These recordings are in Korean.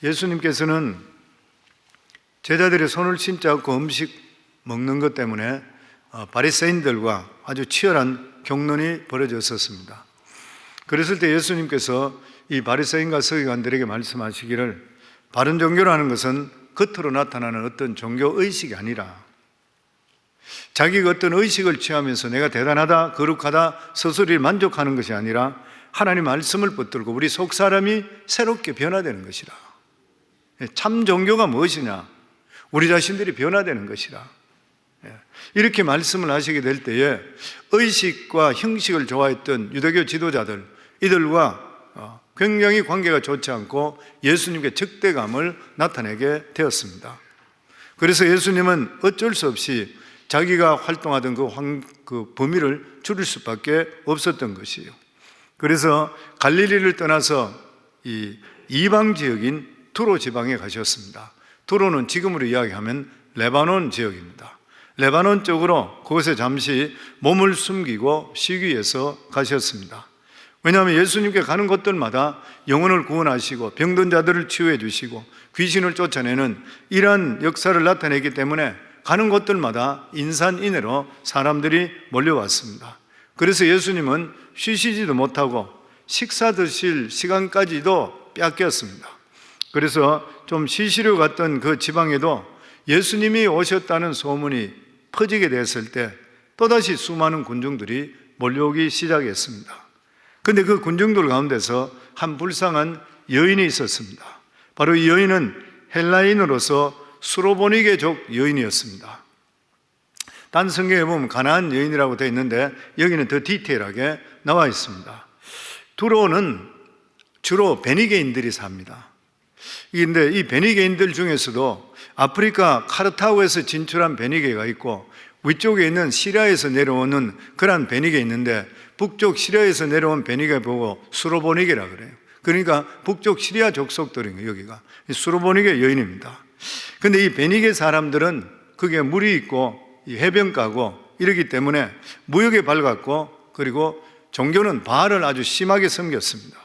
예수님께서는 제자들의 손을 씻지 않고 음식 먹는 것 때문에 바리새인들과 아주 치열한 격론이 벌어졌었습니다. 그랬을 때 예수님께서 이 바리새인과 서기관들에게 말씀하시기를, 바른 종교라는 것은 겉으로 나타나는 어떤 종교 의식이 아니라 자기가 어떤 의식을 취하면서 내가 대단하다, 거룩하다, 스스로 만족하는 것이 아니라 하나님 말씀을 붙들고 우리 속 사람이 새롭게 변화되는 것이라. 참 종교가 무엇이냐? 우리 자신들이 변화되는 것이라. 이렇게 말씀을 하시게 될 때에 의식과 형식을 좋아했던 유대교 지도자들, 이들과 굉장히 관계가 좋지 않고 예수님께 적대감을 나타내게 되었습니다. 그래서 예수님은 어쩔 수 없이 자기가 활동하던 그 범위를 줄일 수밖에 없었던 것이에요. 그래서 갈릴리를 떠나서 이 이방 지역인 두로 지방에 가셨습니다. 두로는 지금으로 이야기하면 레바논 지역입니다. 레바논 쪽으로 그곳에 잠시 몸을 숨기고 쉬기 위해서 가셨습니다. 왜냐하면 예수님께 가는 곳들마다 영혼을 구원하시고 병든 자들을 치유해 주시고 귀신을 쫓아내는 이러한 역사를 나타내기 때문에 가는 곳들마다 인산인해로 사람들이 몰려왔습니다. 그래서 예수님은 쉬시지도 못하고 식사 드실 시간까지도 빼앗겼습니다. 그래서 좀 쉬시러 갔던 그 지방에도 예수님이 오셨다는 소문이 퍼지게 됐을 때 또다시 수많은 군중들이 몰려오기 시작했습니다. 그런데 그 군중들 가운데서 한 불쌍한 여인이 있었습니다. 바로 이 여인은 헬라인으로서 수로보니게족 여인이었습니다. 단 성경에 보면 가나안 여인이라고 되어 있는데 여기는 더 디테일하게 나와 있습니다. 두로는 주로 베니게인들이 삽니다. 그런데 이 베니게인들 중에서도 아프리카 카르타고에서 진출한 베니게가 있고 위쪽에 있는 시리아에서 내려오는 그러한 베니게 있는데 북쪽 시리아에서 내려온 베니게 보고 수로보니게라 그래요. 그러니까 북쪽 시리아 족속들인 거예요. 여기가 수로보니게 여인입니다. 그런데 이 베니게 사람들은 그게 물이 있고 해변가고 이러기 때문에 무역에 밝았고 그리고 종교는 바알을 아주 심하게 섬겼습니다.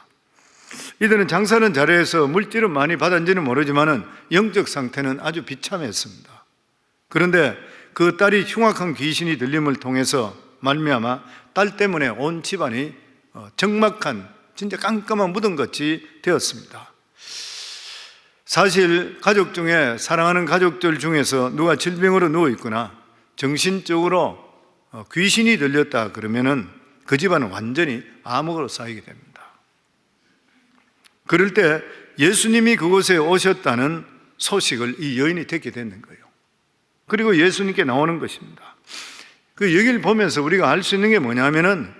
이들은 장사는 잘해서 물질은 많이 받았는지는 모르지만 영적 상태는 아주 비참했습니다. 그런데 그 딸이 흉악한 귀신이 들림을 통해서 말미암아 딸 때문에 온 집안이 적막한 진짜 깜깜한 무덤같이 되었습니다. 사실 가족 중에 사랑하는 가족들 중에서 누가 질병으로 누워있거나 정신적으로 귀신이 들렸다 그러면은 그 집안은 완전히 암흑으로 쌓이게 됩니다. 그럴 때 예수님이 그곳에 오셨다는 소식을 이 여인이 듣게 되는 거예요. 그리고 예수님께 나오는 것입니다. 그 여기를 보면서 우리가 알 수 있는 게 뭐냐면은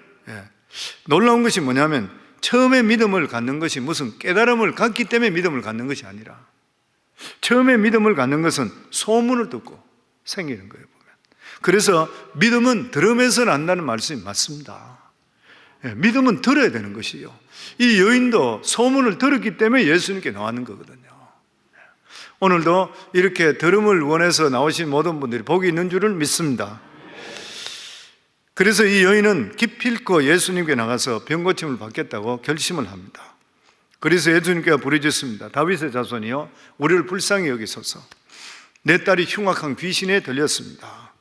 놀라운 것이 뭐냐면 처음에 믿음을 갖는 것이 무슨 깨달음을 갖기 때문에 믿음을 갖는 것이 아니라 처음에 믿음을 갖는 것은 소문을 듣고 생기는 거예요. 보면. 그래서 믿음은 들음에서 난다는 말씀이 맞습니다. 믿음은 들어야 되는 것이요. 이 여인도 소문을 들었기 때문에 예수님께 나왔는 거거든요. 오늘도 이렇게 들음을 원해서 나오신 모든 분들이 복이 있는 줄을 믿습니다. 그래서 이 여인은 기필코 예수님께 나가서 병고침을 받겠다고 결심을 합니다. 그래서 예수님께서 부르짖습니다. 다윗의 자손이요, 우리를 불쌍히 여기소서. 내 딸이 흉악한 귀신에 들렸습니다.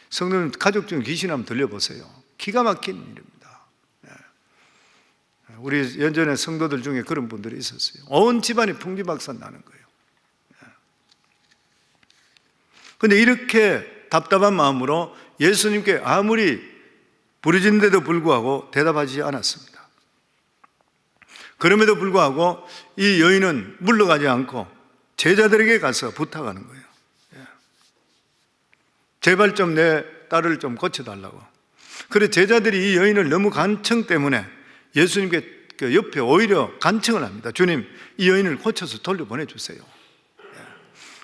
성도님 가족 중에 귀신 한번 들려보세요. 기가 막힌 일입니다. 우리 예전에 성도들 중에 그런 분들이 있었어요. 온 집안이 풍지박산 나는 거예요. 그런데 이렇게 답답한 마음으로 예수님께 아무리 부르짖는데도 불구하고 대답하지 않았습니다. 그럼에도 불구하고 이 여인은 물러가지 않고 제자들에게 가서 부탁하는 거예요. 제발 좀 내 딸을 좀 고쳐달라고. 그래 제자들이 이 여인을 너무 간청 때문에 예수님께 옆에 오히려 간청을 합니다. 주님, 이 여인을 고쳐서 돌려보내주세요.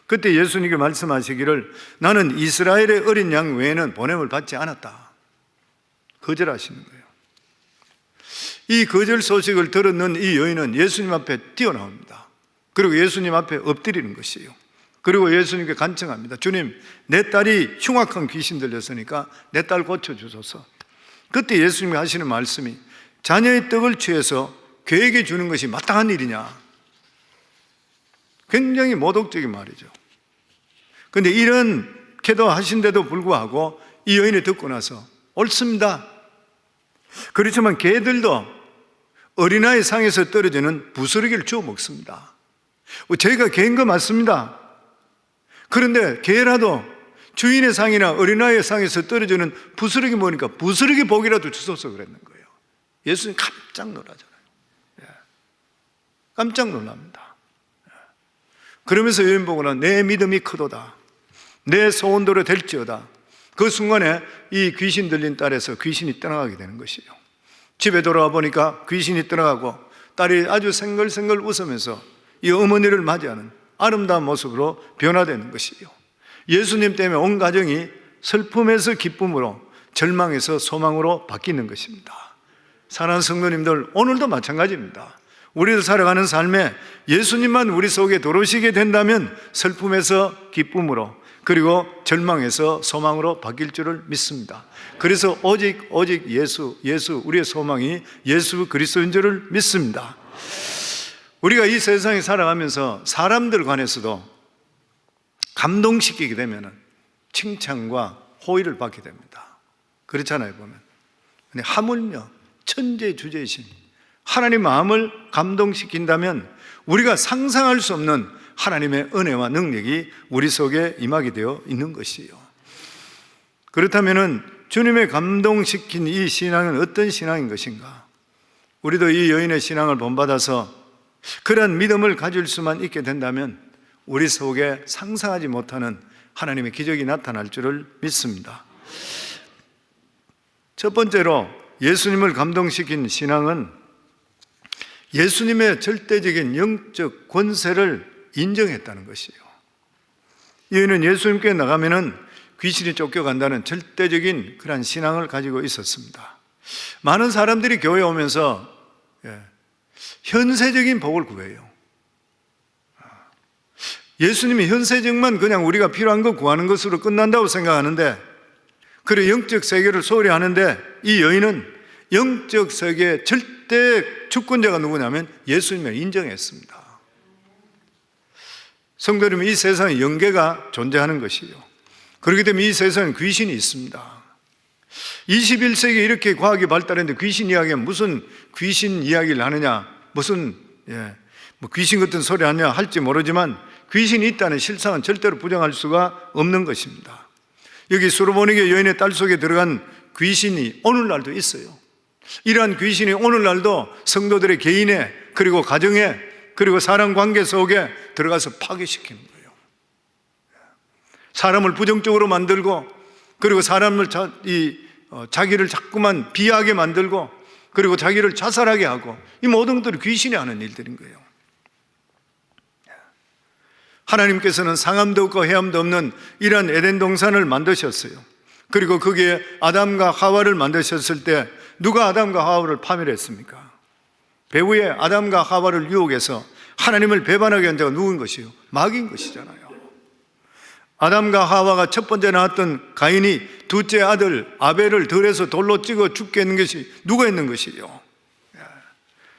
그때 예수님께 말씀하시기를, 나는 이스라엘의 어린 양 외에는 보냄을 받지 않았다. 거절하시는 거예요. 이 거절 소식을 들었는 이 여인은 예수님 앞에 뛰어나옵니다. 그리고 예수님 앞에 엎드리는 것이에요. 그리고 예수님께 간청합니다. 주님, 내 딸이 흉악한 귀신 들렸으니까 내 딸 고쳐주소서. 그때 예수님이 하시는 말씀이, 자녀의 떡을 취해서 그에게 주는 것이 마땅한 일이냐? 굉장히 모독적인 말이죠. 그런데 이런 기도하신데도 불구하고 이 여인이 듣고 나서 옳습니다. 그렇지만 개들도 어린아이 상에서 떨어지는 부스러기를 주워 먹습니다. 저희가 개인 거 맞습니다. 그런데 개라도 주인의 상이나 어린아이의 상에서 떨어지는 부스러기 먹으니까 부스러기 복이라도 주소서 그랬는 거예요. 예수님 깜짝 놀라잖아요. 깜짝 놀랍니다. 그러면서 여인 보고는 내 믿음이 크도다. 내 소원대로 될지어다. 그 순간에 이 귀신 들린 딸에서 귀신이 떠나가게 되는 것이에요. 집에 돌아와 보니까 귀신이 떠나가고 딸이 아주 생글생글 웃으면서 이 어머니를 맞이하는 아름다운 모습으로 변화되는 것이에요. 예수님 때문에 온 가정이 슬픔에서 기쁨으로, 절망에서 소망으로 바뀌는 것입니다. 사랑하는 성도님들, 오늘도 마찬가지입니다. 우리들 살아가는 삶에 예수님만 우리 속에 들어오시게 된다면 슬픔에서 기쁨으로, 그리고 절망에서 소망으로 바뀔 줄을 믿습니다. 그래서 오직 예수, 우리의 소망이 예수 그리스도인 줄을 믿습니다. 우리가 이 세상에 살아가면서 사람들 관해서도 감동시키게 되면 칭찬과 호의를 받게 됩니다. 그렇잖아요, 보면. 근데 하물며 천재주재이신 하나님 마음을 감동시킨다면 우리가 상상할 수 없는 하나님의 은혜와 능력이 우리 속에 임하게 되어 있는 것이에요. 그렇다면 주님의 감동시킨 이 신앙은 어떤 신앙인 것인가? 우리도 이 여인의 신앙을 본받아서 그런 믿음을 가질 수만 있게 된다면 우리 속에 상상하지 못하는 하나님의 기적이 나타날 줄을 믿습니다. 첫 번째로 예수님을 감동시킨 신앙은 예수님의 절대적인 영적 권세를 인정했다는 것이에요. 이는 예수님께 나가면은 귀신이 쫓겨간다는 절대적인 그런 신앙을 가지고 있었습니다. 많은 사람들이 교회에 오면서 현세적인 복을 구해요. 예수님이 현세적만 그냥 우리가 필요한 거 구하는 것으로 끝난다고 생각하는데, 그래 영적 세계를 소홀히 하는데 이 여인은 영적 세계의 절대 주권자가 누구냐면 예수님을 인정했습니다. 성도 여러분, 이 세상에 영계가 존재하는 것이에요. 그렇기 때문에 이 세상에 귀신이 있습니다. 21세기에 이렇게 과학이 발달했는데 귀신 이야기는 무슨 귀신 이야기를 하느냐, 무슨 뭐 귀신 같은 소리 하냐 할지 모르지만 귀신이 있다는 실상은 절대로 부정할 수가 없는 것입니다. 여기 수르보니게 여인의 딸 속에 들어간 귀신이 오늘날도 있어요. 이러한 귀신이 오늘날도 성도들의 개인에, 그리고 가정에, 그리고 사람 관계 속에 들어가서 파괴시키는 거예요. 사람을 부정적으로 만들고, 그리고 사람을 자기를 자꾸만 비하게 만들고, 그리고 자기를 자살하게 하고, 이 모든 것들이 귀신이 하는 일들인 거예요. 하나님께서는 상함도 없고 해함도 없는 이런 에덴 동산을 만드셨어요. 그리고 거기에 아담과 하와를 만드셨을 때 누가 아담과 하와를 파멸했습니까? 배후에 아담과 하와를 유혹해서 하나님을 배반하게 한 자가 누군 것이요? 마귀인 것이잖아요. 아담과 하와가 첫 번째 낳았던 가인이 둘째 아들 아벨을 들에서 돌로 찍어 죽게 했는 것이 누가 했는 것이요?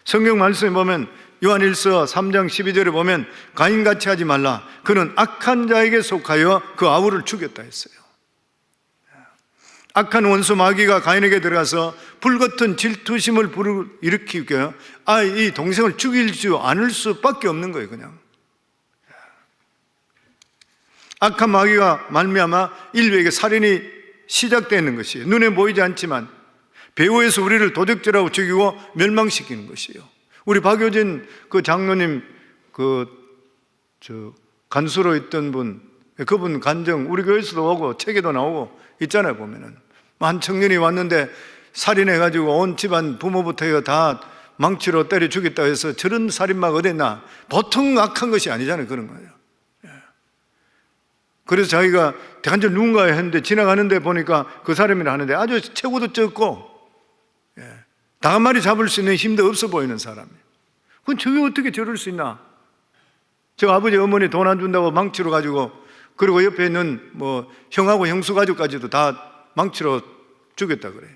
성경 말씀에 보면 요한일서 3장 12절에 보면 가인같이 하지 말라, 그는 악한 자에게 속하여 그 아우를 죽였다 했어요. 악한 원수 마귀가 가인에게 들어가서 불같은 질투심을 일으키고 이 동생을 죽일 줄 않을 수밖에 없는 거예요. 그냥 악한 마귀가 말미암아 인류에게 살인이 시작되는 것이에요. 눈에 보이지 않지만 배후에서 우리를 도적질하고 죽이고 멸망시키는 것이에요. 우리 박효진 그 장로님 간수로 있던 분, 그분 간증 우리 교회에서도 오고 책에도 나오고 있잖아요. 보면은 한 청년이 왔는데 살인해가지고 온 집안 부모부터 다 망치로 때려 죽였다 해서 저런 살인마가 어딨나. 보통 악한 것이 아니잖아요. 그런 거예요. 그래서 자기가 대간절 누군가 했는데 지나가는데 보니까 그 사람이라 하는데 아주 체구도 적고 닭 한 마리 잡을 수 있는 힘도 없어 보이는 사람이에요. 그건 저게 어떻게 저럴 수 있나? 저 아버지 어머니 돈 안 준다고 망치로 가지고, 그리고 옆에 있는 뭐 형하고 형수 가족까지도 다 망치로 죽였다 그래요.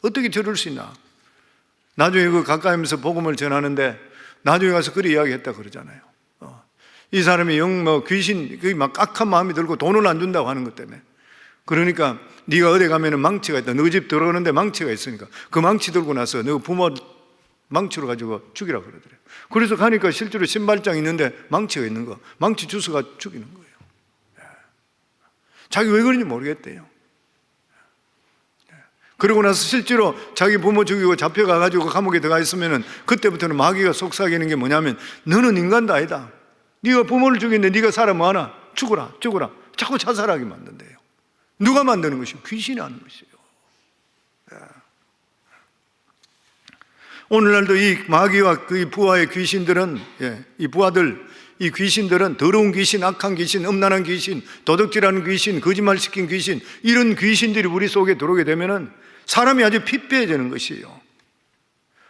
어떻게 저럴 수 있나? 나중에 그 가까이면서 복음을 전하는데 나중에 가서 그리 이야기했다 그러잖아요. 이 사람이 귀신, 막 악한 마음이 들고 돈을 안 준다고 하는 것 때문에. 그러니까 네가 어디 가면은 망치가 있다. 너 집 들어오는데 망치가 있으니까 그 망치 들고 나서 너 부모 망치로 가지고 죽이라 그러더래요. 그래서 가니까 실제로 신발장 있는데 망치가 있는 거, 망치 주워가 죽이는 거예요. 자기 왜 그런지 모르겠대요. 그러고 나서 실제로 자기 부모 죽이고 잡혀가가지고 감옥에 들어가 있으면은 그때부터는 마귀가 속삭이는 게 뭐냐면 너는 인간도 아니다. 네가 부모를 죽였는데 네가 살아 뭐하나? 죽어라. 자꾸 자살하게 만든대요. 누가 만드는 것이요? 귀신이 하는 것이에요. 오늘날도 이 마귀와 그 부하의 귀신들은, 이 부하들, 이 귀신들은 더러운 귀신, 악한 귀신, 음란한 귀신, 도둑질하는 귀신, 거짓말시킨 귀신, 이런 귀신들이 우리 속에 들어오게 되면은 사람이 아주 피폐해지는 것이에요.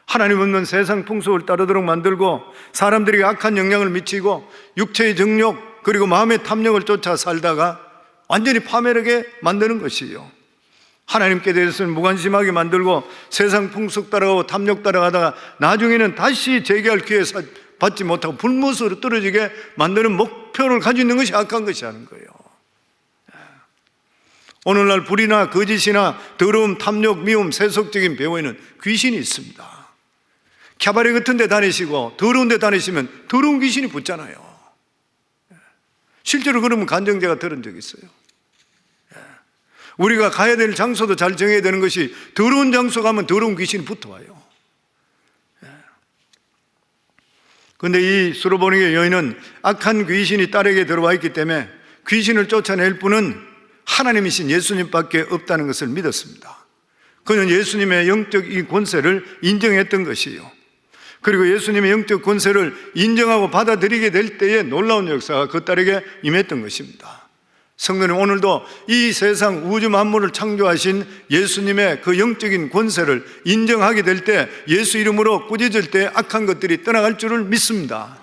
하나님 없는 세상 풍속을 따르도록 만들고 사람들에게 악한 영향을 미치고 육체의 정욕 그리고 마음의 탐욕을 쫓아 살다가 완전히 파멸하게 만드는 것이에요. 하나님께 대해서는 무관심하게 만들고 세상 풍속 따라가고 탐욕 따라가다가 나중에는 다시 재개할 기회 받지 못하고 불못으로 떨어지게 만드는 목표를 가지고 있는 것이 악한 것이 하는 거예요. 오늘날 불이나 거짓이나 더러움, 탐욕, 미움, 세속적인 배후에는 귀신이 있습니다. 캬바레 같은 데 다니시고 더러운 데 다니시면 더러운 귀신이 붙잖아요. 실제로 그러면 간증제가 들은 적이 있어요. 우리가 가야 될 장소도 잘 정해야 되는 것이 더러운 장소 가면 더러운 귀신이 붙어와요. 그런데 이 수로보니게 여인은 악한 귀신이 딸에게 들어와 있기 때문에 귀신을 쫓아낼 분은 하나님이신 예수님밖에 없다는 것을 믿었습니다. 그는 예수님의 영적 이 권세를 인정했던 것이에요. 그리고 예수님의 영적 권세를 인정하고 받아들이게 될 때에 놀라운 역사가 그 딸에게 임했던 것입니다. 성도님, 오늘도 이 세상 우주 만물을 창조하신 예수님의 그 영적인 권세를 인정하게 될 때 예수 이름으로 꾸짖을 때 악한 것들이 떠나갈 줄을 믿습니다.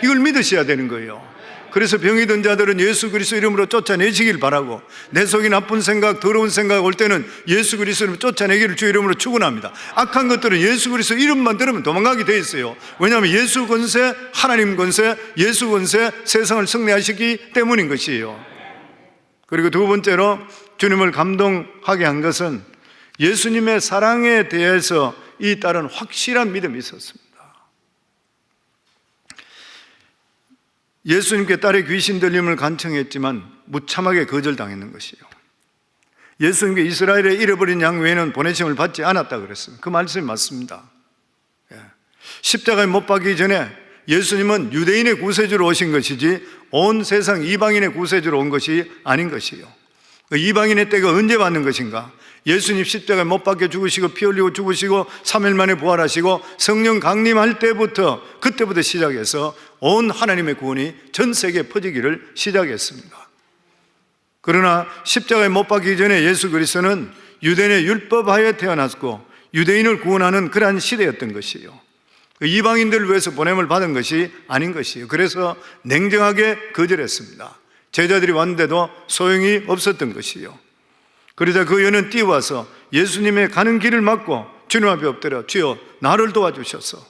이걸 믿으셔야 되는 거예요. 그래서 병이 든 자들은 예수 그리스도 이름으로 쫓아내시길 바라고, 내 속에 나쁜 생각, 더러운 생각 올 때는 예수 그리스도 이름으로 쫓아내기를 주 이름으로 축원합니다. 악한 것들은 예수 그리스도 이름만 들으면 도망가게 돼 있어요. 왜냐하면 예수 권세, 하나님 권세, 예수 권세, 세상을 승리하시기 때문인 것이에요. 그리고 두 번째로 주님을 감동하게 한 것은 예수님의 사랑에 대해서 이 딸은 확실한 믿음이 있었습니다. 예수님께 딸의 귀신 들림을 간청했지만 무참하게 거절당했는 것이에요. 예수님께 이스라엘의 잃어버린 양 외에는 보내심을 받지 않았다 그랬습니다. 그 말씀이 맞습니다. 십자가에 못 박기 전에 예수님은 유대인의 구세주로 오신 것이지 온 세상 이방인의 구세주로 온 것이 아닌 것이에요. 그 이방인의 때가 언제 왔는 것인가? 예수님 십자가에 못 박혀 죽으시고 피 흘리고 죽으시고 3일 만에 부활하시고 성령 강림할 때부터, 그때부터 시작해서 온 하나님의 구원이 전 세계에 퍼지기를 시작했습니다. 그러나 십자가에 못 박히기 전에 예수 그리스도는 유대인의 율법하에 태어났고 유대인을 구원하는 그러한 시대였던 것이에요. 이방인들을 위해서 보냄을 받은 것이 아닌 것이에요. 그래서 냉정하게 거절했습니다. 제자들이 왔는데도 소용이 없었던 것이에요. 그러자 그 여인은 뛰어와서 예수님의 가는 길을 막고 주님 앞에 엎드려 주여 나를 도와주셔서,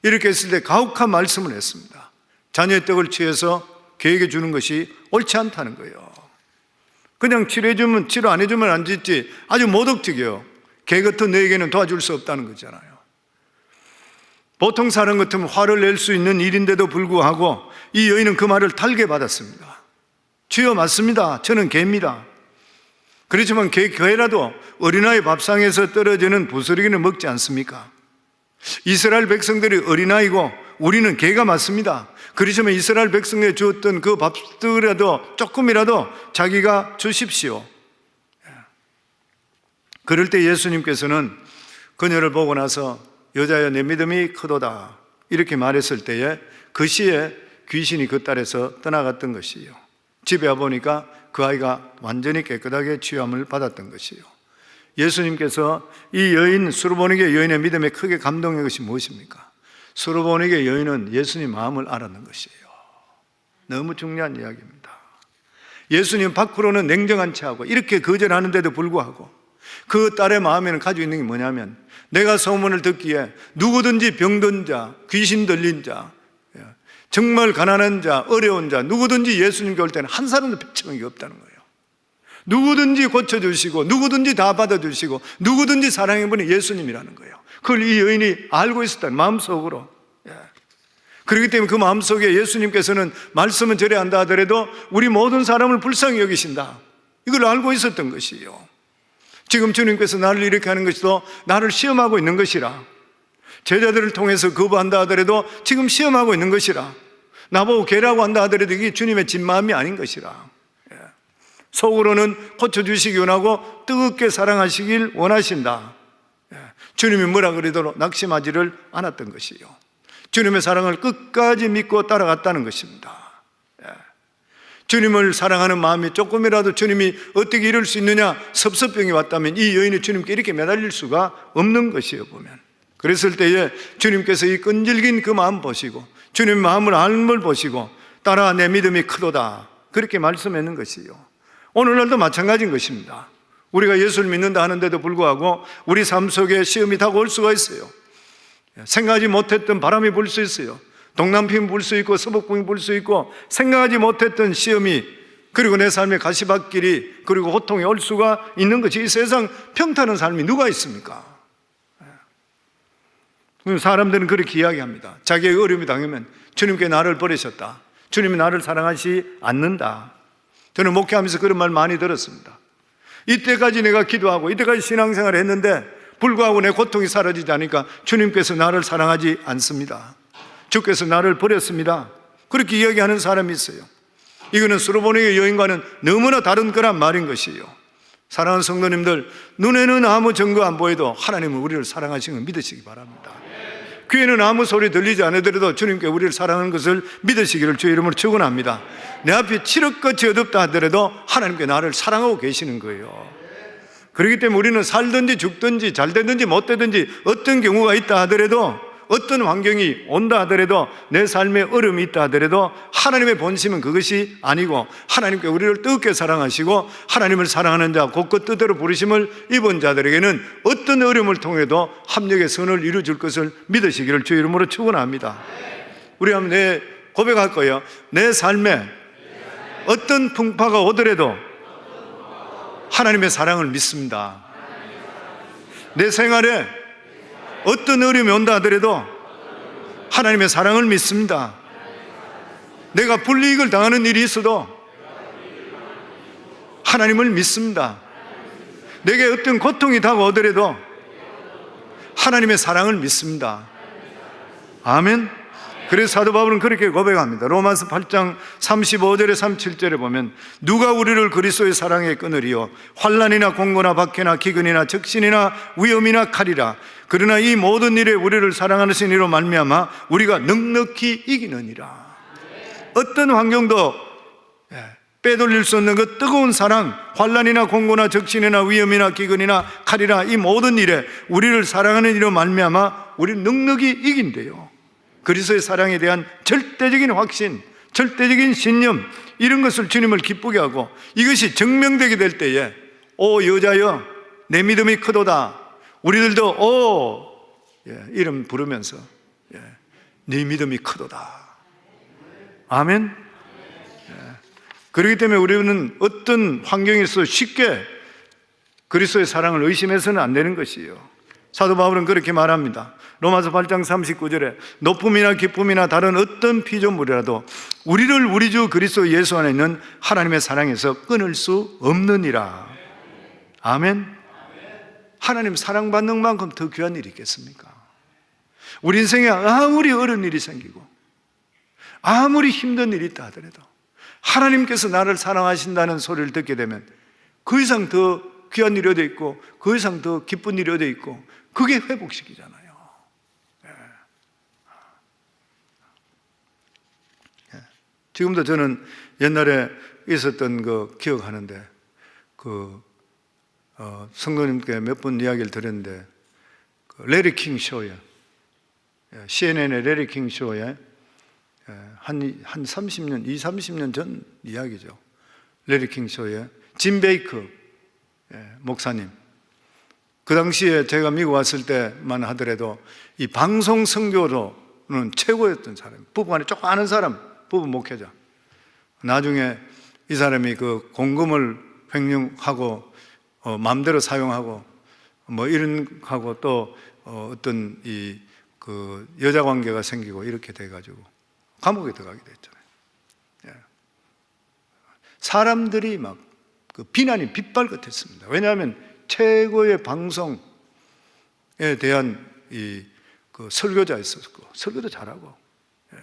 이렇게 했을 때 가혹한 말씀을 했습니다. 자녀의 떡을 취해서 개에게 주는 것이 옳지 않다는 거예요. 그냥 치료해주면 치료 안 해주면 안 짓지, 아주 모독적이에요. 개 같은 너에게는 도와줄 수 없다는 거잖아요. 보통 사람 같으면 화를 낼 수 있는 일인데도 불구하고 이 여인은 그 말을 달게 받았습니다. 주여 맞습니다. 저는 개입니다. 그렇지만 개라도 어린아이 밥상에서 떨어지는 부스러기는 먹지 않습니까? 이스라엘 백성들이 어린아이고 우리는 개가 맞습니다. 그렇지만 이스라엘 백성에 주었던 그 밥들이라도 조금이라도 자기가 주십시오. 그럴 때 예수님께서는 그녀를 보고 나서 여자여 내 믿음이 크도다 이렇게 말했을 때에 그 시에 귀신이 그 딸에서 떠나갔던 것이에요. 집에 와보니까 그 아이가 완전히 깨끗하게 치유함을 받았던 것이에요. 예수님께서 이 여인, 수르보니게 여인의 믿음에 크게 감동한 것이 무엇입니까? 수르보니게 여인은 예수님 마음을 알았는 것이에요. 너무 중요한 이야기입니다. 예수님 밖으로는 냉정한 체하고 이렇게 거절하는데도 불구하고 그 딸의 마음에는 가지고 있는 게 뭐냐면, 내가 소문을 듣기에 누구든지 병든 자, 귀신 들린 자, 정말 가난한 자, 어려운 자, 누구든지 예수님께 올 때는 한 사람도 폐청이 없다는 거예요. 누구든지 고쳐주시고 누구든지 다 받아주시고 누구든지 사랑해 보니 예수님이라는 거예요. 그걸 이 여인이 알고 있었다는 마음속으로. 그렇기 때문에 그 마음속에 예수님께서는 말씀은 저래 한다 하더라도 우리 모든 사람을 불쌍히 여기신다, 이걸 알고 있었던 것이에요. 지금 주님께서 나를 이렇게 하는 것도 나를 시험하고 있는 것이라, 제자들을 통해서 거부한다 하더라도 지금 시험하고 있는 것이라, 나보고 개라고 한다 하더라도 이게 주님의 진마음이 아닌 것이라, 속으로는 고쳐주시기 원하고 뜨겁게 사랑하시길 원하신다. 주님이 뭐라 그러도록 낙심하지를 않았던 것이요, 주님의 사랑을 끝까지 믿고 따라갔다는 것입니다. 주님을 사랑하는 마음이 조금이라도 주님이 어떻게 이럴 수 있느냐 섭섭병이 왔다면 이 여인이 주님께 이렇게 매달릴 수가 없는 것이에요. 보면 그랬을 때에 주님께서 이 끈질긴 그 마음 보시고 주님의 마음을 알물 보시고 따라 내 믿음이 크도다, 그렇게 말씀했는 것이요. 오늘날도 마찬가지인 것입니다. 우리가 예수를 믿는다 하는데도 불구하고 우리 삶 속에 시험이 다가올 수가 있어요. 생각하지 못했던 바람이 불 수 있어요. 동남풍이 불 수 있고 서북풍이 불 수 있고 생각하지 못했던 시험이, 그리고 내 삶의 가시밭길이, 그리고 고통이 올 수가 있는 것이, 이 세상 평탄한 삶이 누가 있습니까? 사람들은 그렇게 이야기합니다. 자기의 어려움이 당하면 주님께 나를 버리셨다, 주님이 나를 사랑하지 않는다. 저는 목회하면서 그런 말 많이 들었습니다. 이때까지 내가 기도하고 이때까지 신앙생활을 했는데 불구하고 내 고통이 사라지지 않으니까 주님께서 나를 사랑하지 않습니다, 주께서 나를 버렸습니다, 그렇게 이야기하는 사람이 있어요. 이거는 수로보니의 여인과는 너무나 다른 거란 말인 것이에요. 사랑하는 성도님들, 눈에는 아무 증거 안 보여도 하나님은 우리를 사랑하시는 걸 믿으시기 바랍니다. 귀에는 아무 소리 들리지 않으더라도 주님께 우리를 사랑하는 것을 믿으시기를 주의 이름으로 축원합니다. 내 앞에 칠흑같이 어둡다 하더라도 하나님께 나를 사랑하고 계시는 거예요. 그렇기 때문에 우리는 살든지 죽든지 잘 되든지 못 되든지 어떤 경우가 있다 하더라도, 어떤 환경이 온다 하더라도, 내 삶에 어려움이 있다 하더라도 하나님의 본심은 그것이 아니고 하나님께 우리를 뜨겁게 사랑하시고 하나님을 사랑하는 자, 곧그 뜻대로 부르심을 입은 자들에게는 어떤 어려움을 통해도 합력의 선을 이루어줄 것을 믿으시기를 주의 이름으로 축원합니다. 우리 한번 고백할 거예요. 내 삶에 어떤 풍파가 오더라도 하나님의 사랑을 믿습니다. 내 생활에 어떤 어려움이 온다 하더라도 하나님의 사랑을 믿습니다. 내가 불이익을 당하는 일이 있어도 하나님을 믿습니다. 내게 어떤 고통이 다가오더라도 하나님의 사랑을 믿습니다. 아멘. 그래서 사도 바울은 그렇게 고백합니다. 로마서 8장 35절에 37절에 보면 누가 우리를 그리스도의 사랑에 끊으리요, 환난이나 공고나 박해나 기근이나 적신이나 위험이나 칼이라. 그러나 이 모든 일에 우리를 사랑하시는 이로 말미암아 우리가 넉넉히 이기느니라. 어떤 환경도 빼돌릴 수 없는 그 뜨거운 사랑, 환난이나 공고나 적신이나 위험이나 기근이나 칼이라, 이 모든 일에 우리를 사랑하는 이로 말미암아 우리는 넉넉히 이긴대요. 그리스도의 사랑에 대한 절대적인 확신, 절대적인 신념, 이런 것을 주님을 기쁘게 하고 이것이 증명되게 될 때에 오 여자여 내 믿음이 크도다, 우리들도 이름 부르면서 네 믿음이 크도다. 아멘. 그렇기 때문에 우리는 어떤 환경에서 쉽게 그리스도의 사랑을 의심해서는 안 되는 것이에요. 사도 바울은 그렇게 말합니다. 로마서 8장 39절에 높음이나 기쁨이나 다른 어떤 피조물이라도 우리를 우리 주 그리스도 예수 안에 있는 하나님의 사랑에서 끊을 수 없느니라. 아멘. 하나님 사랑받는 만큼 더 귀한 일이 있겠습니까? 우리 인생에 아무리 어려운 일이 생기고 아무리 힘든 일이 있다 하더라도 하나님께서 나를 사랑하신다는 소리를 듣게 되면 그 이상 더 귀한 일이 어디 있고 그 이상 더 기쁜 일이 어디 있고, 그게 회복시키잖아요. 지금도 저는 옛날에 있었던 거 기억하는데 성도님께 몇 번 이야기를 들었는데 레리 킹 쇼에, CNN의 레리 킹 쇼에 한 30년, 30년 전 이야기죠. 레리 킹 쇼에 짐 베이커 목사님, 그 당시에 제가 미국 왔을 때만 하더라도 이 방송 선교로 부부는 최고였던 사람, 부부간에 조금 아는 사람, 부부 목회자. 나중에 이 사람이 그 공금을 횡령하고 마음대로 사용하고 뭐 이런 하고 또 어떤 이 그 여자 관계가 생기고 이렇게 돼가지고 감옥에 들어가게 됐잖아요. 예. 사람들이 막 그 비난이 빗발같았습니다. 왜냐하면 최고의 방송에 대한 이 그 설교자였었고 설교도 잘하고, 예.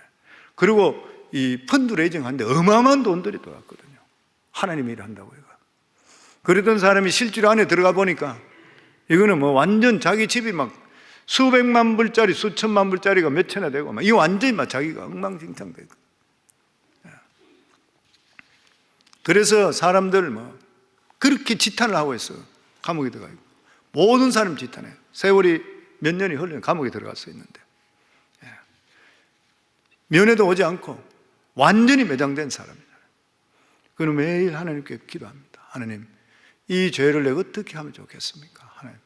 그리고 이 펀드레이징 하는데 어마어마한 돈들이 들어왔거든요. 하나님이 일한다고 해가. 그러던 사람이 실제로 안에 들어가 보니까 이거는 뭐 완전 자기 집이 막 수백만 불짜리 수천만 불짜리가 몇 채나 되고 막 이 완전히 막 자기가 엉망진창되고. 그래서 사람들 뭐 그렇게 지탄을 하고 있어요. 감옥에 들어가 있고 모든 사람 지탄해요. 세월이 몇 년이 흘러서 감옥에 들어갔어 있는데, 예. 면회도 오지 않고 완전히 매장된 사람이잖아요. 그는 매일 하나님께 기도합니다. 하나님, 이 죄를 내가 어떻게 하면 좋겠습니까? 하나님,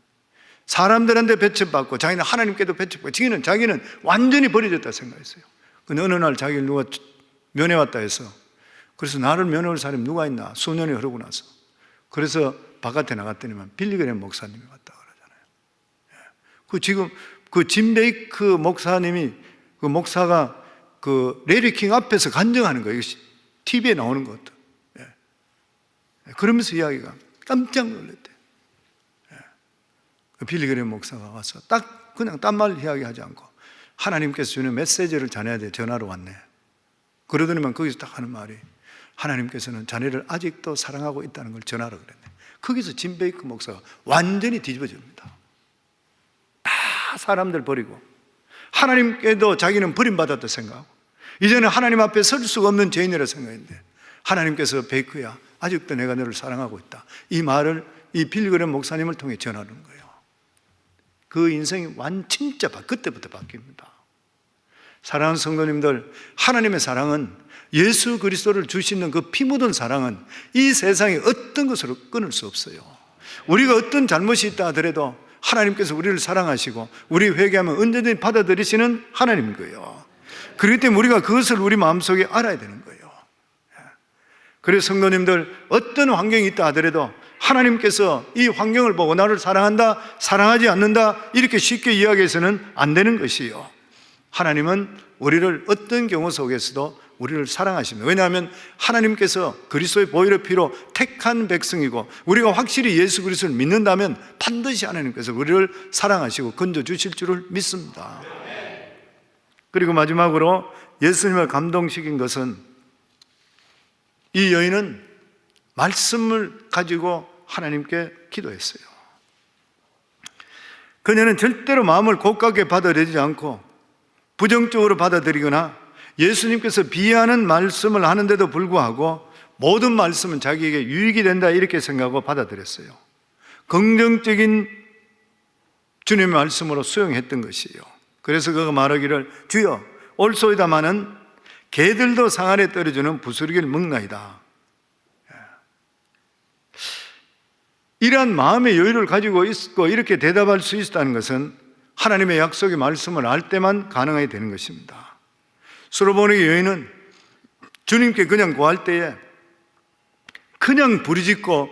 사람들한테 배척받고 자기는 하나님께도 배척받고 자기는 완전히 버려졌다 생각했어요. 근데 어느 날 자기를 누가 면회 왔다 해서, 그래서 나를 면회할 사람이 누가 있나 수년이 흐르고 나서 그래서 바깥에 나갔더니만 빌리그램 목사님이 왔다 그러잖아요. 그 지금 그 짐 베이크 목사님이 그 목사가 그 레리 킹 앞에서 간증하는 거예요. 이것이 TV에 나오는 것도. 그러면서 이야기가 깜짝 놀랐대. 빌리그램 목사가 와서 딱 그냥 딴 말 이야기하지 않고 하나님께서 주는 메시지를 자네한테 전하러 왔네. 그러더니만 거기서 딱 하는 말이, 하나님께서는 자네를 아직도 사랑하고 있다는 걸 전하러 그랬네. 거기서 짐 베이크 목사가 완전히 뒤집어집니다. 다 사람들 버리고 하나님께도 자기는 버림받았다 생각하고 이제는 하나님 앞에 설 수가 없는 죄인이라 생각했는데 하나님께서 베이크야, 아직도 내가 너를 사랑하고 있다, 이 말을 이 빌리그램 목사님을 통해 전하는 거예요. 그 인생이 진짜 그때부터 바뀝니다. 사랑하는 성도님들, 하나님의 사랑은, 예수 그리스도를 주시는 그 피 묻은 사랑은 이 세상에 어떤 것으로 끊을 수 없어요. 우리가 어떤 잘못이 있다 하더라도 하나님께서 우리를 사랑하시고 우리 회개하면 언제든지 받아들이시는 하나님인 거예요. 그렇기 때문에 우리가 그것을 우리 마음속에 알아야 되는 거예요. 그래서 성도님들, 어떤 환경이 있다 하더라도 하나님께서 이 환경을 보고 나를 사랑한다, 사랑하지 않는다 이렇게 쉽게 이야기해서는 안 되는 것이에요. 하나님은 우리를 어떤 경우 속에서도 우리를 사랑하십니다. 왜냐하면 하나님께서 그리스도의 보혈의 피로 택한 백성이고 우리가 확실히 예수 그리스도를 믿는다면 반드시 하나님께서 우리를 사랑하시고 건져주실 줄을 믿습니다. 그리고 마지막으로 예수님을 감동시킨 것은, 이 여인은 말씀을 가지고 하나님께 기도했어요. 그녀는 절대로 마음을 고깝게 받아들이지 않고 부정적으로 받아들이거나 예수님께서 비하하는 말씀을 하는데도 불구하고 모든 말씀은 자기에게 유익이 된다 이렇게 생각하고 받아들였어요. 긍정적인 주님의 말씀으로 수용했던 것이에요. 그래서 그가 말하기를, 주여 올소이다마는 개들도 상 아래 떨어지는 부스러기를 먹나이다. 이러한 마음의 여유를 가지고 있고 이렇게 대답할 수 있었다는 것은 하나님의 약속의 말씀을 알 때만 가능하게 되는 것입니다. 수로보니 여인은 주님께 그냥 구할 때에 그냥 부르짖고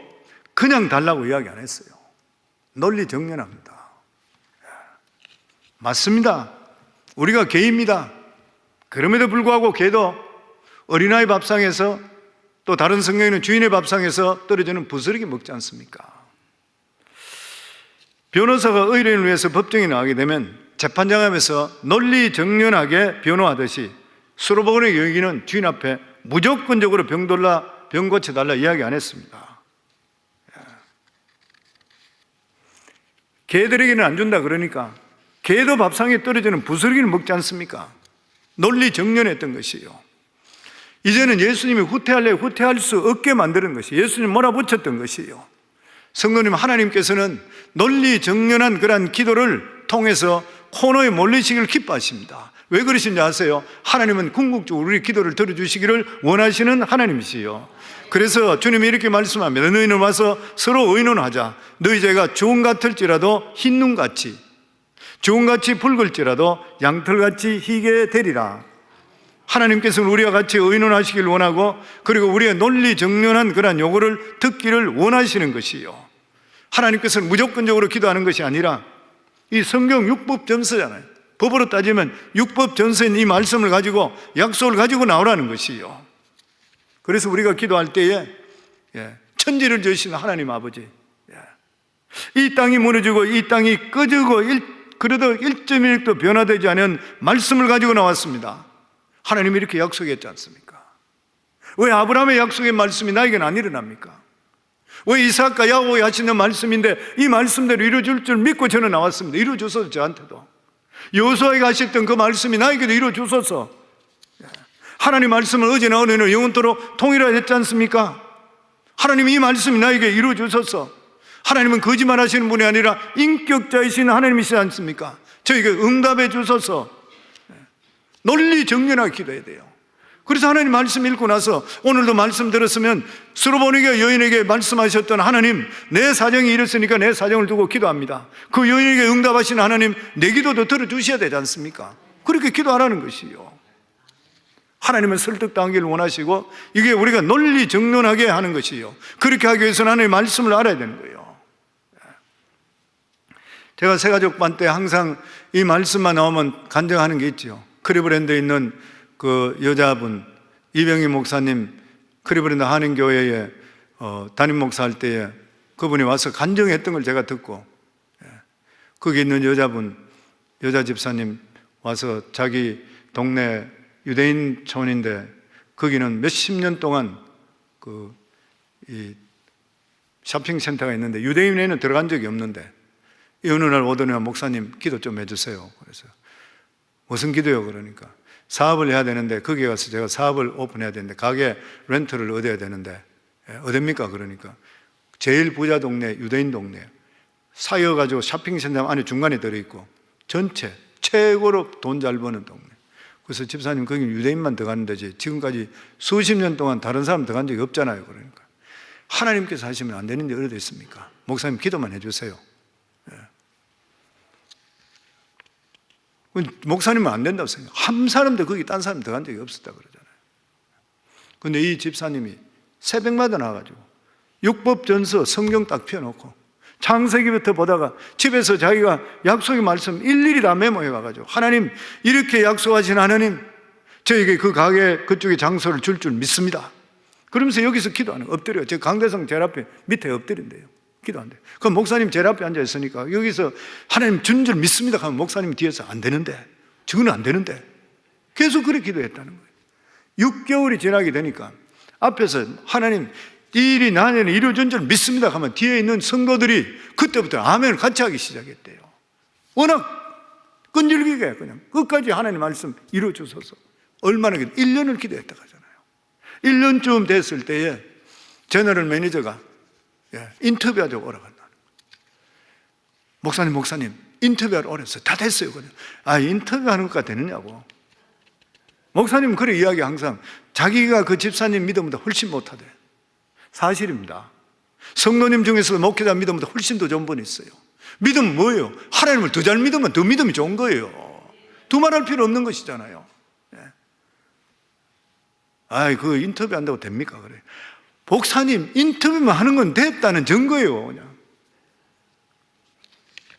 그냥 달라고 이야기 안 했어요. 논리정연합니다. 맞습니다. 우리가 개입니다. 그럼에도 불구하고 개도 어린아이 밥상에서, 또 다른 성경에는 주인의 밥상에서 떨어지는 부스러기 먹지 않습니까? 변호사가 의뢰인을 위해서 법정에 나가게 되면 재판장 앞에서 논리정연하게 변호하듯이 수로보니 여인은 주인 앞에 무조건적으로 병 고쳐달라 이야기 안 했습니다. 개들에게는 안 준다 그러니까 개도 밥상에 떨어지는 부스러기를 먹지 않습니까? 논리정연했던 것이에요. 이제는 예수님이 후퇴할 수 없게 만드는 것이, 예수님 몰아붙였던 것이에요. 성도님, 하나님께서는 논리정연한 그러한 기도를 통해서 코너에 몰리시기를 기뻐하십니다. 왜 그러신지 아세요? 하나님은 궁극적으로 우리 기도를 들어주시기를 원하시는 하나님이시요. 그래서 주님이 이렇게 말씀합니다. 너희는 와서 서로 의논하자. 너희 죄가 주홍 같을지라도 흰 눈같이, 주홍같이 붉을지라도 양털같이 희게 되리라. 하나님께서는 우리와 같이 의논하시길 원하고, 그리고 우리의 논리 정연한 그런 요구를 듣기를 원하시는 것이요, 하나님께서는 무조건적으로 기도하는 것이 아니라 이 성경 율법 전서잖아요. 법으로 따지면 율법 전서인 이 말씀을 가지고 약속을 가지고 나오라는 것이요. 그래서 우리가 기도할 때에 천지를 지으신 하나님 아버지, 이 땅이 무너지고 이 땅이 꺼지고 그래도 1.1도 변화되지 않은 말씀을 가지고 나왔습니다. 하나님이 이렇게 약속했지 않습니까? 왜 아브라함의 약속의 말씀이 나에게는 안 일어납니까? 왜 이삭과 야곱에게 하시는 말씀인데 이 말씀대로 이루어질 줄 믿고 저는 나왔습니다. 이루어주소서. 저한테도 여호수아에게 하셨던 그 말씀이 나에게도 이루어주소서. 하나님 말씀은 어제나 오늘은 영원토록 통일하였지 않습니까? 하나님이 이 말씀이 나에게 이루어주소서. 하나님은 거짓말하시는 분이 아니라 인격자이신 하나님이시지 않습니까? 저에게 응답해 주소서. 논리 정연하게 기도해야 돼요. 그래서 하나님 말씀 읽고 나서 오늘도 말씀 들었으면 스로보니게 여인에게 말씀하셨던 하나님, 내 사정이 이렇으니까 내 사정을 두고 기도합니다. 그 여인에게 응답하신 하나님, 내 기도도 들어주셔야 되지 않습니까? 그렇게 기도하라는 것이요. 하나님은 설득당하기를 원하시고, 이게 우리가 논리 정론하게 하는 것이요, 그렇게 하기 위해서는 하나님의 말씀을 알아야 되는 거예요. 제가 새가족반 때 항상 이 말씀만 나오면 간증하는 게 있죠. 크리브랜드에 있는 그 여자분, 이병희 목사님, 크리브랜드 한인교회에 담임 목사할 때에 그분이 와서 간증했던 걸 제가 듣고, 거기 있는 여자 집사님 와서 자기 동네 유대인 촌인데 거기는 몇십 년 동안 이 쇼핑센터가 있는데 유대인에는 들어간 적이 없는데, 이 어느 날 오더니 목사님 기도 좀 해주세요. 그래서 무슨 기도요? 그러니까 사업을 해야 되는데, 거기에 가서 제가 사업을 오픈해야 되는데 가게 렌트를 얻어야 되는데 어딥니까? 그러니까 제일 부자 동네, 유대인 동네 사여가지고 쇼핑센터 안에 중간에 들어있고 전체 최고로 돈 잘 버는 동네. 그래서 집사님 거기 유대인만 들어가는 데지 지금까지 수십 년 동안 다른 사람 들어간 적이 없잖아요. 그러니까 하나님께서 하시면 안 되는 데 어디 있습니까? 목사님 기도만 해주세요. 목사님은 안 된다고 생각해요. 한 사람도 거기 딴 사람 들어간 적이 없었다 그러잖아요. 그런데 이 집사님이 새벽마다 나와가지고 율법전서 성경 딱 펴놓고 창세기부터 보다가 집에서 자기가 약속의 말씀 일일이 다 메모해가지고, 하나님 이렇게 약속하신 하나님, 저에게 그 가게 그쪽에 장소를 줄 믿습니다. 그러면서 여기서 기도하는, 엎드려요. 저 강대성 제일 앞에 밑에 엎드린대요. 기도한대요. 그럼 목사님 제일 앞에 앉아 있으니까 여기서 하나님 준 줄 믿습니다 하면 목사님 뒤에서 안 되는데, 저거는 안 되는데, 계속 그렇게 기도했다는 거예요. 6개월이 지나게 되니까 앞에서 하나님 이 일이 나에게는 이루어진 줄 믿습니다 하면 뒤에 있는 성도들이 그때부터 아멘을 같이 하기 시작했대요. 워낙 끈질기게 그냥 끝까지 하나님 말씀 이루어주소서. 얼마나 1년을 기도했다고 하잖아요. 1년쯤 됐을 때에 제너럴 매니저가 인터뷰하자고 오라고 한다. 목사님 인터뷰하러 오랬어요. 다 됐어요. 그냥 인터뷰하는 것가 되느냐고. 목사님은 그래 이야기 항상 자기가 그 집사님 믿음보다 훨씬 못하대. 사실입니다. 성도님 중에서 목회자 믿음보다 훨씬 더 좋은 분이 있어요. 믿음은 뭐예요? 하나님을 더 잘 믿으면 더 믿음이 좋은 거예요. 두말할 필요 없는 것이잖아요. 그 인터뷰 한다고 됩니까? 그래. 목사님 인터뷰만 하는 건 됐다는 증거예요. 그냥.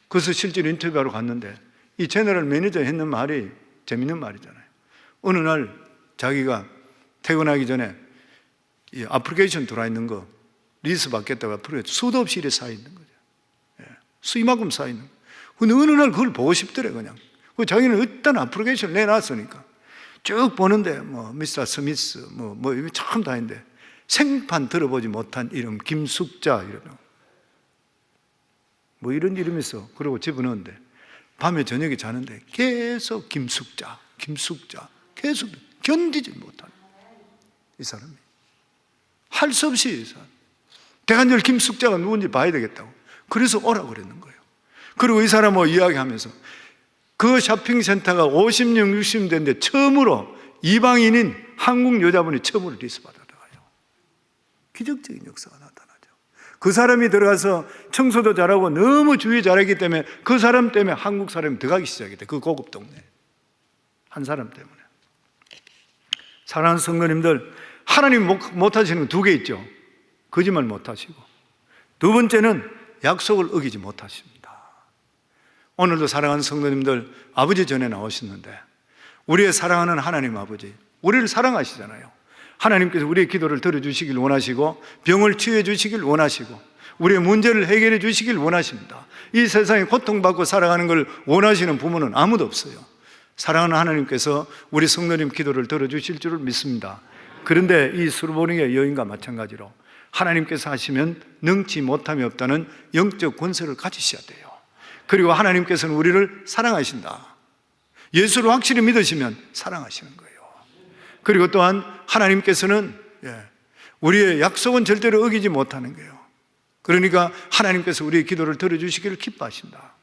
그래서 실제로 인터뷰하러 갔는데 이 제너럴 매니저 했는 말이 재밌는 말이잖아요. 어느 날 자기가 퇴근하기 전에 이 애플리케이션 들어있는 거 리스 받겠다고 애플리케이션 수도 없이 이렇게 쌓여있는 거죠. 수 이만큼 쌓여있는 거예요. 근데 어느 날 그걸 보고 싶더래 그냥. 자기는 일단 애플리케이션을 내놨으니까 쭉 보는데 미스터 스미스 이거 참 다 있는데 생판 들어보지 못한 이름 김숙자 이런 이름이 있어. 그리고 집어넣는데 밤에 저녁에 자는데 계속 김숙자 계속 견디지 못하는 이 사람이 할 수 없이 대간절 김숙자가 누군지 봐야 되겠다고 그래서 오라고 그랬는 거예요. 그리고 이 사람하고 이야기하면서 그 쇼핑센터가 50년 60년 됐는데 처음으로 이방인인 한국 여자분이 처음으로 리스 받아들어가요. 기적적인 역사가 나타나죠. 그 사람이 들어가서 청소도 잘하고 너무 주의 잘하기 때문에 그 사람 때문에 한국 사람이 들어가기 시작했대. 그 고급 동네. 한 사람 때문에. 사랑하는 성도님들, 하나님 못하시는 건 두 개 있죠. 거짓말 못하시고, 두 번째는 약속을 어기지 못하십니다. 오늘도 사랑하는 성도님들, 아버지 전에 나오셨는데 우리의 사랑하는 하나님 아버지, 우리를 사랑하시잖아요. 하나님께서 우리의 기도를 들어주시길 원하시고 병을 치유해 주시길 원하시고 우리의 문제를 해결해 주시길 원하십니다. 이 세상에 고통받고 살아가는 걸 원하시는 부모는 아무도 없어요. 사랑하는 하나님께서 우리 성도님 기도를 들어주실 줄을 믿습니다. 그런데 이 수르보니게 여인과 마찬가지로 하나님께서 하시면 능치 못함이 없다는 영적 권세를 가지셔야 돼요. 그리고 하나님께서는 우리를 사랑하신다. 예수를 확실히 믿으시면 사랑하시는 거예요. 그리고 또한 하나님께서는 우리의 약속은 절대로 어기지 못하는 거예요. 그러니까 하나님께서 우리의 기도를 들어주시기를 기뻐하신다.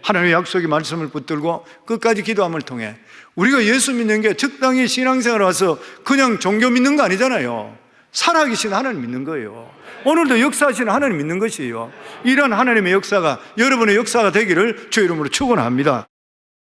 하나님의 약속의 말씀을 붙들고 끝까지 기도함을 통해 우리가 예수 믿는 게 적당히 신앙생활 와서 그냥 종교 믿는 거 아니잖아요. 살아계신 하나님 믿는 거예요. 오늘도 역사하시는 하나님 믿는 것이에요. 이런 하나님의 역사가 여러분의 역사가 되기를 주의 이름으로 축원합니다.